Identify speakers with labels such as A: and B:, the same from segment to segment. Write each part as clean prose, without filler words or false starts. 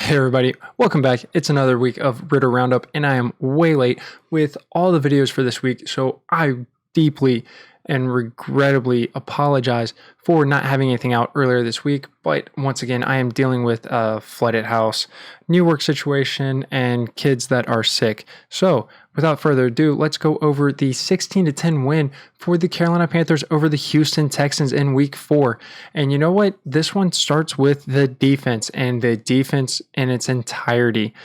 A: Hey everybody, welcome back. It's another week of Ritter Roundup, and I am way late with all the videos for this week, so I deeply and regrettably apologize for not having anything out earlier this week. But once again, I am dealing with a flooded house, new work situation, and kids that are sick. So without further ado, let's go over the 16-10 win for the Carolina Panthers over the Houston Texans in week 4. And you know what? This one starts with the defense and the defense in its entirety.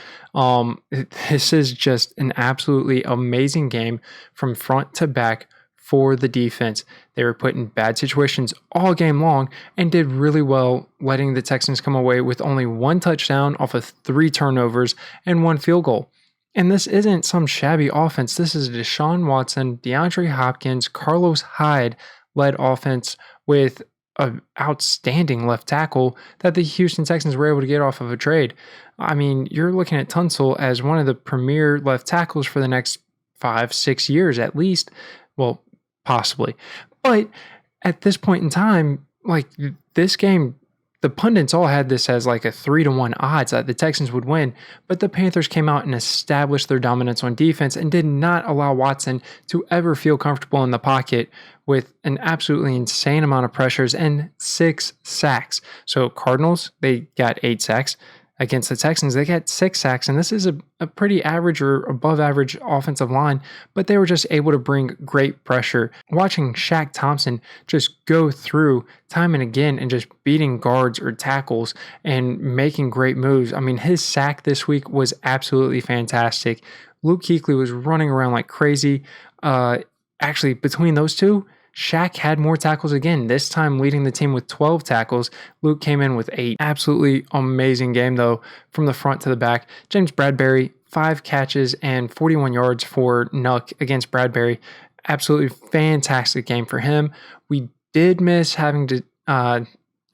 A: This is just an absolutely amazing game from front to back for the defense. They were put in bad situations all game long and did really well, letting the Texans come away with only 1 touchdown off of 3 turnovers and 1 field goal. And this isn't some shabby offense. This is Deshaun Watson, DeAndre Hopkins, Carlos Hyde led offense with an outstanding left tackle that the Houston Texans were able to get off of a trade. I mean, you're looking at Tunsil as one of the premier left tackles for the next 5-6 years at least. Well, possibly. But at this point in time, like this game, the pundits all had this as like a 3-1 odds that the Texans would win, but the Panthers came out and established their dominance on defense and did not allow Watson to ever feel comfortable in the pocket with an absolutely insane amount of pressures and 6 sacks. So Cardinals, they got 8 sacks. Against the Texans, they got 6 sacks, and this is a pretty average or above average offensive line, but they were just able to bring great pressure. Watching Shaq Thompson just go through time and again and just beating guards or tackles and making great moves. I mean, his sack this week was absolutely fantastic. Luke Kuechly was running around like crazy. Actually, between those two, Shaq had more tackles again, this time leading the team with 12 tackles. Luke came in with 8. Absolutely amazing game, though, from the front to the back. James Bradberry, 5 catches and 41 yards for Nuck against Bradberry. Absolutely fantastic game for him. We did miss having to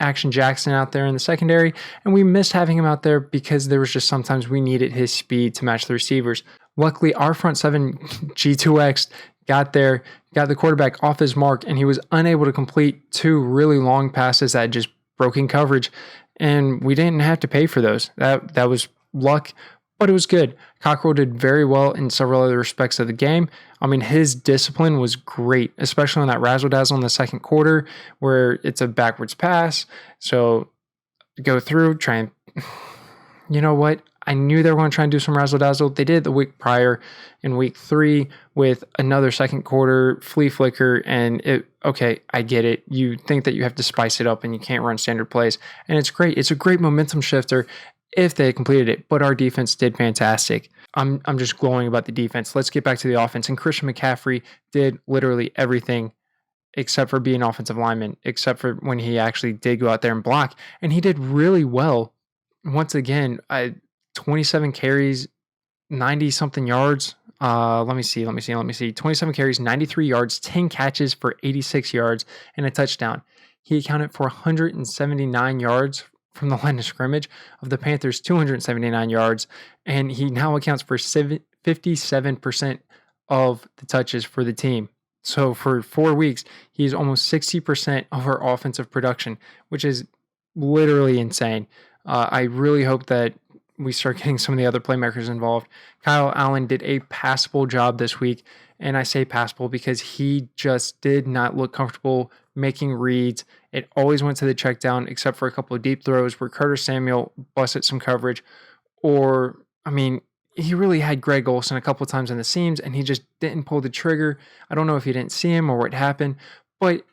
A: Action Jackson out there in the secondary, and we missed having him out there because there was just sometimes we needed his speed to match the receivers. Luckily, our front 7 G2X got there, got the quarterback off his mark, and he was unable to complete 2 really long passes that just broke in coverage, and we didn't have to pay for those. That was luck, but it was good. Cockrell did very well in several other respects of the game. I mean, his discipline was great, especially on that razzle-dazzle in the second quarter where it's a backwards pass. So go through, try and... You know what? I knew they were going to try and do some razzle-dazzle. They did the week prior in week 3 with another second quarter flea flicker, and okay, I get it. You think that you have to spice it up and you can't run standard plays, and it's great. It's a great momentum shifter if they completed it, but our defense did fantastic. I'm just glowing about the defense. Let's get back to the offense, and Christian McCaffrey did literally everything except for being offensive lineman, except for when he actually did go out there and block, and he did really well. Once again, 27 carries, 90-something yards. Let me see. 27 carries, 93 yards, 10 catches for 86 yards, and a touchdown. He accounted for 179 yards from the line of scrimmage of the Panthers' 279 yards, and he now accounts for 57% of the touches for the team. So for 4 weeks, he's almost 60% of our offensive production, which is literally insane. I really hope that we start getting some of the other playmakers involved. Kyle Allen did a passable job this week, and I say passable because he just did not look comfortable making reads. It always went to the check down, except for a couple of deep throws where Curtis Samuel busted some coverage. Or, I mean, he really had Greg Olsen a couple of times in the seams, and he just didn't pull the trigger. I don't know if he didn't see him or what happened, but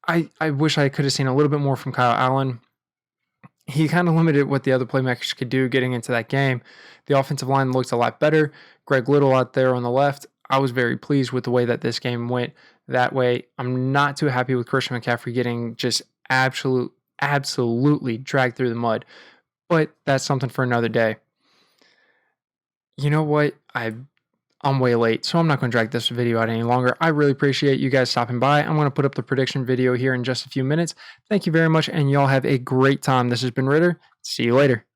A: I wish I could have seen a little bit more from Kyle Allen. He kind of limited what the other playmakers could do getting into that game. The offensive line looked a lot better. Greg Little out there on the left, I was very pleased with the way that this game went that way. I'm not too happy with Christian McCaffrey getting just absolutely dragged through the mud, but that's something for another day. You know what? I'm way late, so I'm not going to drag this video out any longer. I really appreciate you guys stopping by. I'm going to put up the prediction video here in just a few minutes. Thank you very much, and y'all have a great time. This has been Ritter. See you later.